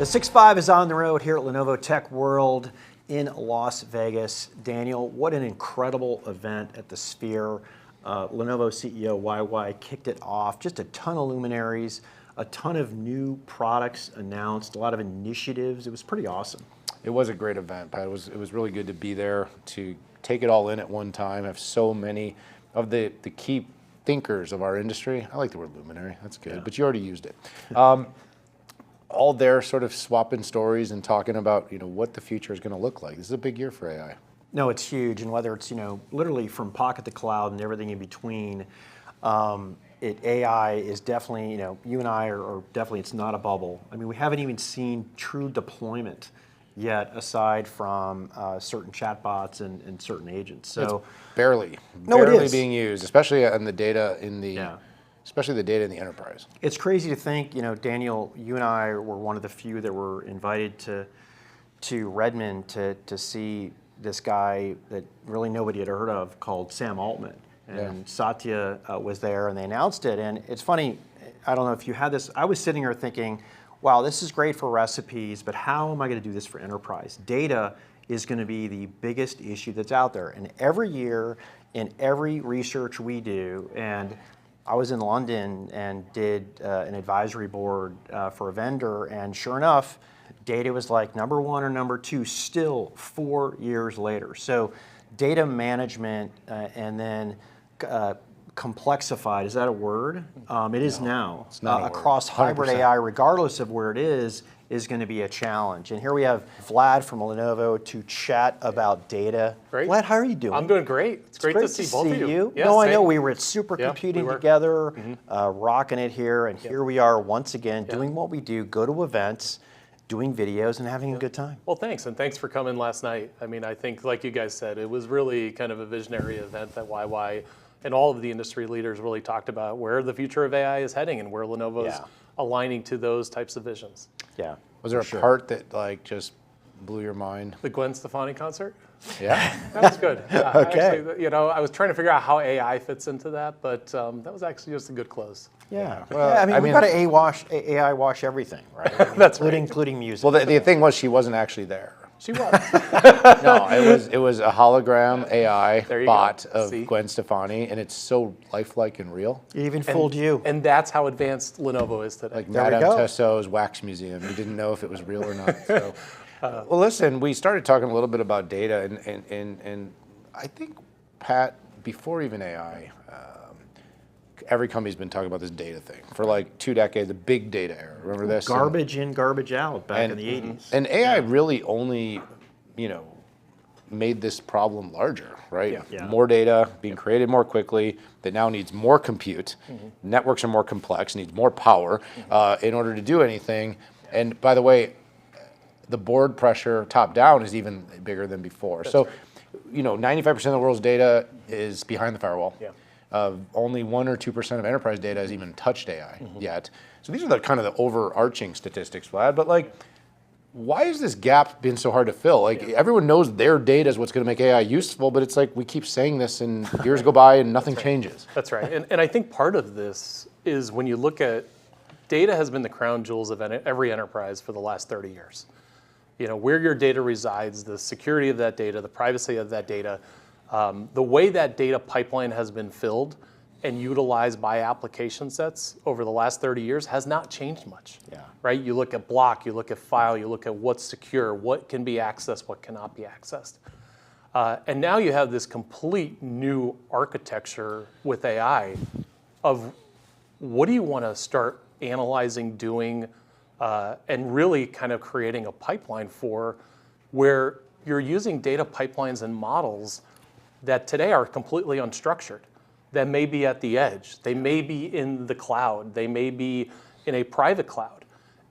The 6.5 is on the road here at Lenovo Tech World in Las Vegas. Daniel, what an incredible event at the Sphere. Lenovo CEO YY kicked it off. Just a ton of luminaries, a ton of new products announced, a lot of initiatives. It was pretty awesome. It was a great event, Pat. It was really good to be there, to take it all in at one time, have so many of the key thinkers of our industry. I like the word luminary, that's good, but you already used it. All there sort of swapping stories and talking about what the future is going to look like. This is a big year for AI. No, it's huge, and whether it's literally from pocket to cloud and everything in between, AI is definitely you and I are definitely, it's not a bubble. I mean, we haven't even seen true deployment yet, aside from certain chatbots and certain agents. So it's barely being used, especially on the data in the. Especially the data in the enterprise. It's crazy to think, Daniel, you and I were one of the few that were invited to Redmond to see this guy that really nobody had heard of called Sam Altman. And Satya was there and they announced it. And it's funny, I don't know if you had this, I was sitting here thinking, wow, this is great for recipes, but how am I going to do this for enterprise? Data is going to be the biggest issue that's out there. And every year, in every research we do, and I was in London and did an advisory board for a vendor, and sure enough, data was like number one or number two still 4 years later. So data management and then complexified, is that a word? It is now. It's not across hybrid AI, regardless of where it is going to be a challenge. And here we have Vlad from Lenovo to chat about data. Great. Vlad, how are you doing? I'm doing great. It's great to see both of you. Yes, I know we were at supercomputing together, rocking it here, and here we are once again doing what we do, go to events, doing videos, and having a good time. Well, thanks, and thanks for coming last night. I mean, I think, like you guys said, it was really kind of a visionary event that YY and all of the industry leaders really talked about where the future of AI is heading and where Lenovo's aligning to those types of visions. Yeah. Was there a part that just blew your mind? The Gwen Stefani concert? Yeah. That was good. Okay. Actually, I was trying to figure out how AI fits into that, but that was actually just a good close. Yeah. Well, I mean, we've got to AI wash everything, right? That's including music. Well, the thing was, she wasn't actually there. She was. No, it was a hologram AI bot of Gwen Stefani, and it's so lifelike and real. It even fooled you. And that's how advanced Lenovo is today. Like Madame Tussauds Wax Museum. You didn't know if it was real or not. So. Well, listen, we started talking a little bit about data, and I think, Pat, before even AI, every company's been talking about this data thing for like 2 decades, the big data era. Remember this? Garbage in, garbage out back in the 80s. And AI really only, made this problem larger, right? Yeah. More data being created more quickly that now needs more compute. Networks are more complex, needs more power in order to do anything. And by the way, the board pressure top down is even bigger than before. That's so, 95% of the world's data is behind the firewall. Yeah. Only 1 or 2% of enterprise data has even touched AI yet. So these are the kind of the overarching statistics, Vlad. But why has this gap been so hard to fill? Everyone knows their data is what's going to make AI useful, but it's like we keep saying this and years go by and nothing changes. That's right. And I think part of this is when you look at data has been the crown jewels of every enterprise for the last 30 years. Where your data resides, the security of that data, the privacy of that data, the way that data pipeline has been filled and utilized by application sets over the last 30 years has not changed much. Right? You look at block, you look at file, you look at what's secure, what can be accessed, what cannot be accessed. And now you have this complete new architecture with AI of what do you want to start analyzing, doing, and really kind of creating a pipeline for where you're using data pipelines and models that today are completely unstructured, that may be at the edge, they may be in the cloud, they may be in a private cloud.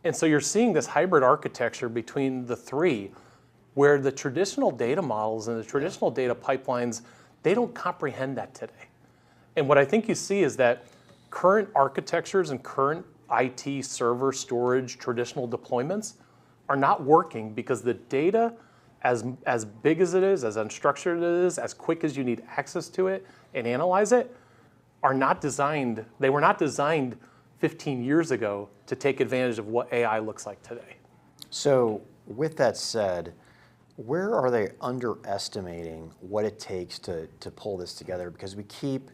And so you're seeing this hybrid architecture between the three where the traditional data models and the traditional data pipelines, they don't comprehend that today. And what I think you see is that current architectures and current IT server storage traditional deployments are not working because the data, as big as it is, as unstructured it is, as quick as you need access to it and analyze it, are not designed, they were not designed 15 years ago to take advantage of what AI looks like today. So with that said, where are they underestimating what it takes to pull this together? Because we keep,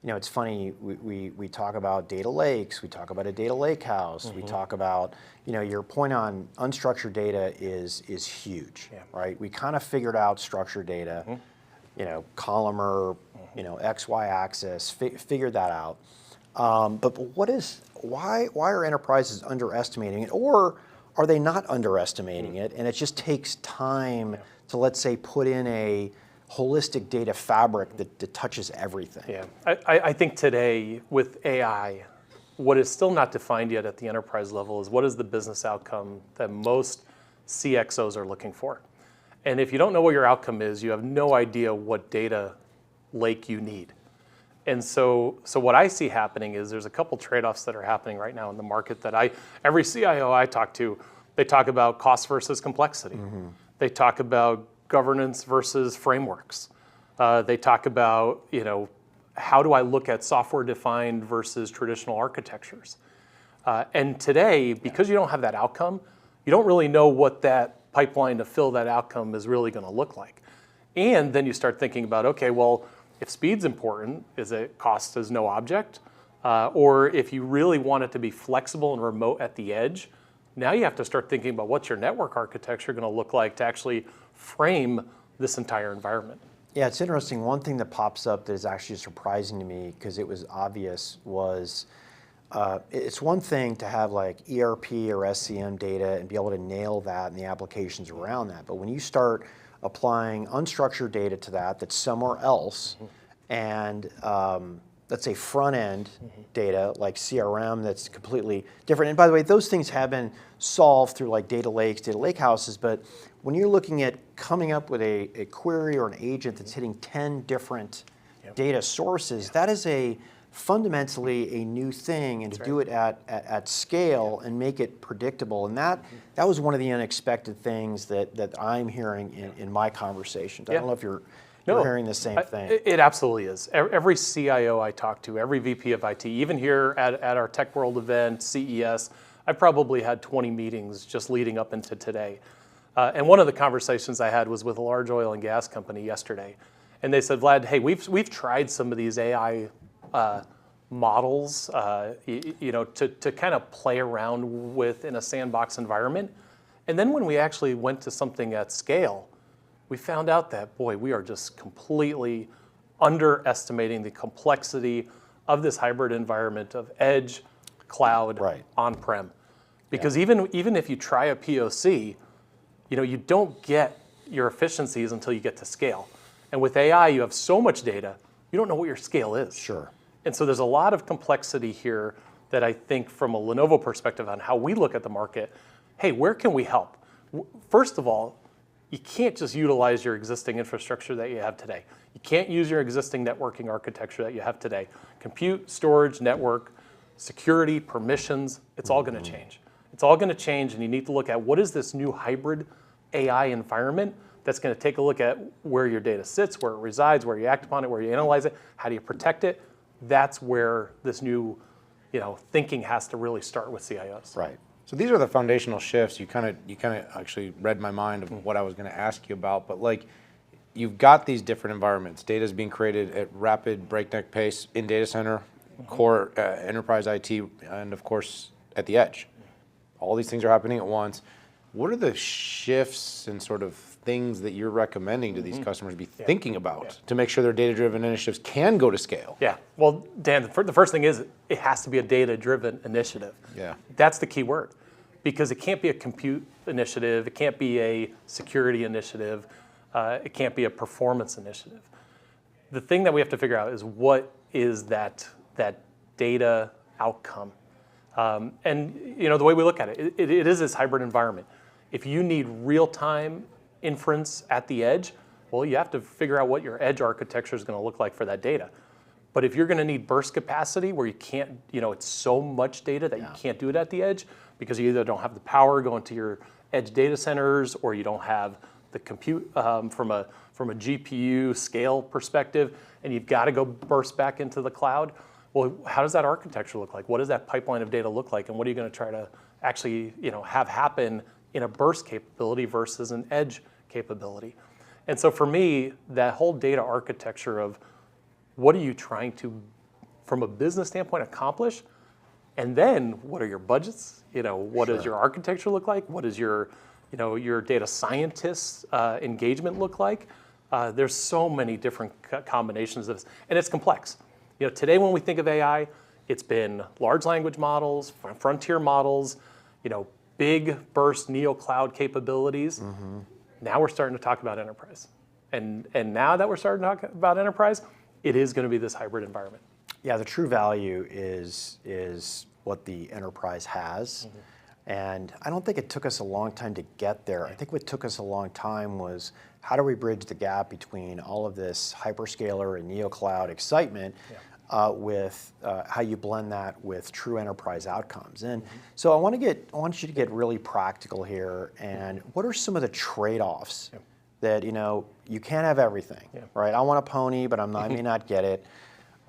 it's funny, we talk about data lakes, we talk about a data lake house, we talk about, your point on unstructured data is huge, right? We kind of figured out structured data, columnar, X, Y axis, figured that out. But why are enterprises underestimating it? Or are they not underestimating it, and it just takes time to, let's say, put in a holistic data fabric that touches everything? Yeah, I think today with AI, what is still not defined yet at the enterprise level is what is the business outcome that most CXOs are looking for. And if you don't know what your outcome is, you have no idea what data lake you need. And so what I see happening is there's a couple trade-offs that are happening right now in the market that every CIO I talk to, they talk about cost versus complexity. They talk about governance versus frameworks. They talk about, how do I look at software-defined versus traditional architectures? And today, because you don't have that outcome, you don't really know what that pipeline to fill that outcome is really going to look like. And then you start thinking about, okay, well, if speed's important, is it cost as no object? Or if you really want it to be flexible and remote at the edge, now you have to start thinking about what's your network architecture going to look like to actually frame this entire environment. Yeah, it's interesting. One thing that pops up that is actually surprising to me, because it was obvious, was it's one thing to have like ERP or SCM data and be able to nail that and the applications around that. But when you start applying unstructured data to that that's somewhere else, and let's say front-end data like CRM that's completely different. And by the way, those things have been solved through like data lakes, data lake houses, but when you're looking at coming up with a query or an agent that's hitting 10 different data sources, that is fundamentally a new thing, and to do it at scale and make it predictable. And that was one of the unexpected things that I'm hearing in my conversations. I don't know if you're hearing the same thing. It absolutely is. Every CIO I talk to, every VP of IT, even here at our Tech World event, CES, I've probably had 20 meetings just leading up into today. And one of the conversations I had was with a large oil and gas company yesterday. And they said, Vlad, hey, we've tried some of these AI models, to kind of play around with in a sandbox environment. And then when we actually went to something at scale, we found out that, boy, we are just completely underestimating the complexity of this hybrid environment of edge, cloud, on-prem. Because even if you try a POC, you don't get your efficiencies until you get to scale. And with AI, you have so much data, you don't know what your scale is. Sure. And so there's a lot of complexity here that I think from a Lenovo perspective on how we look at the market, hey, where can we help? First of all, you can't just utilize your existing infrastructure that you have today. You can't use your existing networking architecture that you have today. Compute, storage, network, security, permissions, it's all going to change. It's all going to change, and you need to look at what is this new hybrid AI environment that's going to take a look at where your data sits, where it resides, where you act upon it, where you analyze it, how do you protect it. That's where this new thinking has to really start with CIOs. Right. So these are the foundational shifts. You kind of actually read my mind of what I was going to ask you about. But like, you've got these different environments. Data is being created at rapid breakneck pace in data center, core enterprise IT, and of course at the edge. All these things are happening at once. What are the shifts and sort of things that you're recommending to these customers be thinking about to make sure their data-driven initiatives can go to scale? Yeah. Well, Dan, the first thing is it has to be a data-driven initiative. Yeah. That's the key word, because it can't be a compute initiative. It can't be a security initiative. It can't be a performance initiative. The thing that we have to figure out is what is that data outcome. And the way we look at it, it is this hybrid environment. If you need real-time inference at the edge, well, you have to figure out what your edge architecture is going to look like for that data. But if you're going to need burst capacity where you can't, it's so much data that you can't do it at the edge because you either don't have the power going to your edge data centers or you don't have the compute from a GPU scale perspective, and you've got to go burst back into the cloud. Well, how does that architecture look like? What does that pipeline of data look like? And what are you going to try to actually have happen in a burst capability versus an edge capability. And so for me, that whole data architecture of what are you trying to, from a business standpoint, accomplish? And then what are your budgets? What does your architecture look like? What does your data scientists engagement look like? There's so many different combinations of this, and it's complex. Today when we think of AI, it's been large language models, frontier models, big burst neo-cloud capabilities. Now we're starting to talk about enterprise. And now that we're starting to talk about enterprise, it is going to be this hybrid environment. Yeah, the true value is what the enterprise has. And I don't think it took us a long time to get there. I think what took us a long time was how do we bridge the gap between all of this hyperscaler and neo-cloud excitement with how you blend that with true enterprise outcomes. And so I want you to get really practical here. And what are some of the trade-offs that you can't have everything, right? I want a pony, but I may not get it.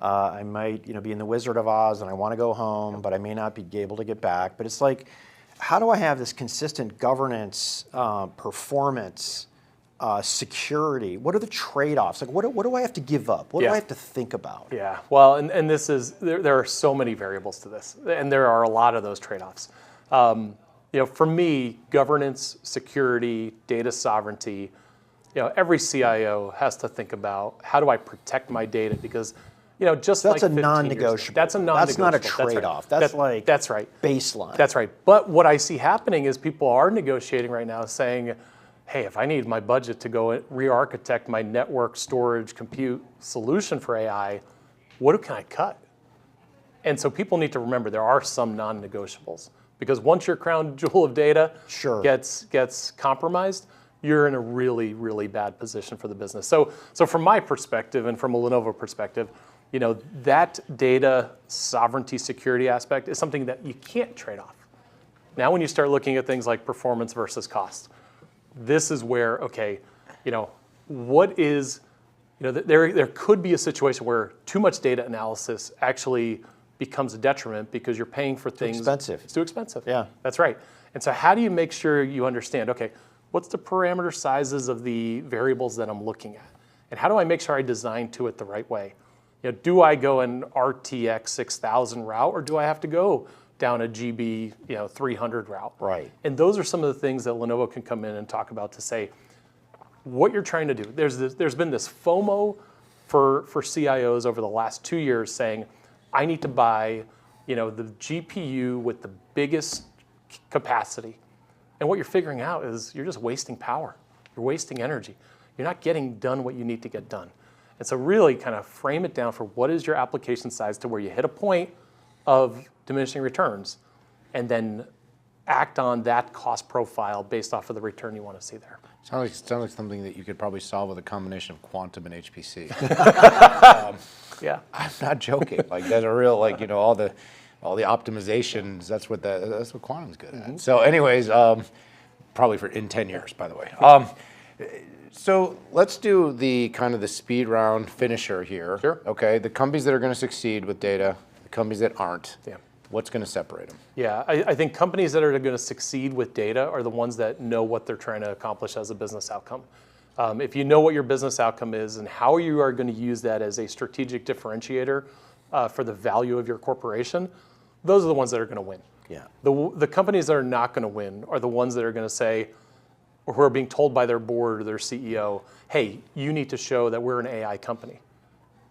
I might be in the Wizard of Oz and I want to go home, but I may not be able to get back. But it's like, how do I have this consistent governance, performance, security? What are the trade-offs? Like, what do I have to give up? What do I have to think about? Yeah, well, and this is, there are so many variables to this, and there are a lot of those trade-offs. For me, governance, security, data sovereignty, every CIO has to think about how do I protect my data, because just that's like a non-negotiable. That's a non-negotiable. That's not a trade-off. That's right. That's right. Baseline. That's right. But what I see happening is people are negotiating right now, saying, "Hey, if I need my budget to go re-architect my network, storage, compute solution for AI, what can I cut?" And so people need to remember there are some non-negotiables, because once your crown jewel of data gets compromised, you're in a really, really bad position for the business. So from my perspective and from a Lenovo perspective, that data sovereignty security aspect is something that you can't trade off. Now when you start looking at things like performance versus cost, this is where, what is, there could be a situation where too much data analysis actually becomes a detriment because you're paying for things. Expensive. It's too expensive. Yeah. That's right. And so how do you make sure you understand, what's the parameter sizes of the variables that I'm looking at? And how do I make sure I design to it the right way? Do I go an RTX 6000 route, or do I have to go down a GB 300 route? Right. And those are some of the things that Lenovo can come in and talk about to say what you're trying to do. There's been this FOMO for CIOs over the last 2 years saying, I need to buy the GPU with the biggest capacity. And what you're figuring out is you're just wasting power. You're wasting energy. You're not getting done what you need to get done. And so really kind of frame it down for what is your application size to where you hit a point of diminishing returns, and then act on that cost profile based off of the return you want to see there. Sounds like something that you could probably solve with a combination of quantum and HPC. Yeah. I'm not joking. Like there's a real all the optimizations. That's what quantum's good at. So, anyways, probably in 10 years, by the way. So let's do the kind of the speed round finisher here. Sure. Okay. The companies that are going to succeed with data, the companies that aren't. Yeah. What's going to separate them? Yeah, I think companies that are going to succeed with data are the ones that know what they're trying to accomplish as a business outcome. If you know what your business outcome is and how you are going to use that as a strategic differentiator for the value of your corporation, those are the ones that are going to win. Yeah. The companies that are not going to win are the ones that are going to say, or who are being told by their board or their CEO, hey, you need to show that we're an AI company.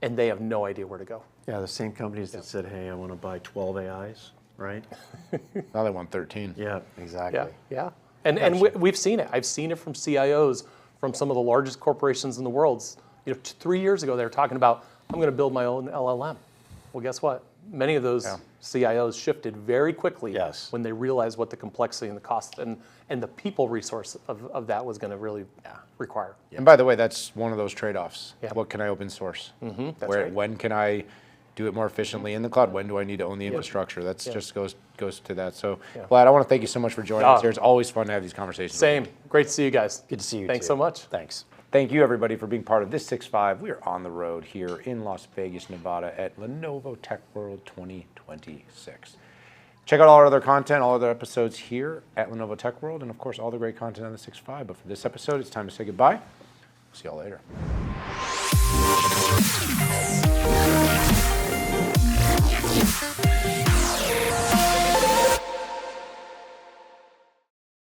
And they have no idea where to go. Yeah, the same companies that said, hey, I want to buy 12 AIs, right? Now they want 13. Yeah, exactly. Yeah. And we've seen it. I've seen it from CIOs from some of the largest corporations in the world. 3 years ago, they were talking about, I'm going to build my own LLM. Well, guess what? Many of those CIOs shifted very quickly when they realized what the complexity and the cost and the people resource of that was going to really require. And by the way, that's one of those trade-offs. Yeah. What can I open source? That's right. When can I do it more efficiently in the cloud? When do I need to own the infrastructure? That just goes to that. So, Vlad, I want to thank you so much for joining us here. It's always fun to have these conversations. Same. Great to see you guys. Good to see you Thanks too. so much. Thanks. Thank you, everybody, for being part of this 6.5. We are on the road here in Las Vegas, Nevada at Lenovo Tech World 2026. Check out all our other content, all other episodes here at Lenovo Tech World, and of course, all the great content on the 6.5. But for this episode, it's time to say goodbye. See y'all later.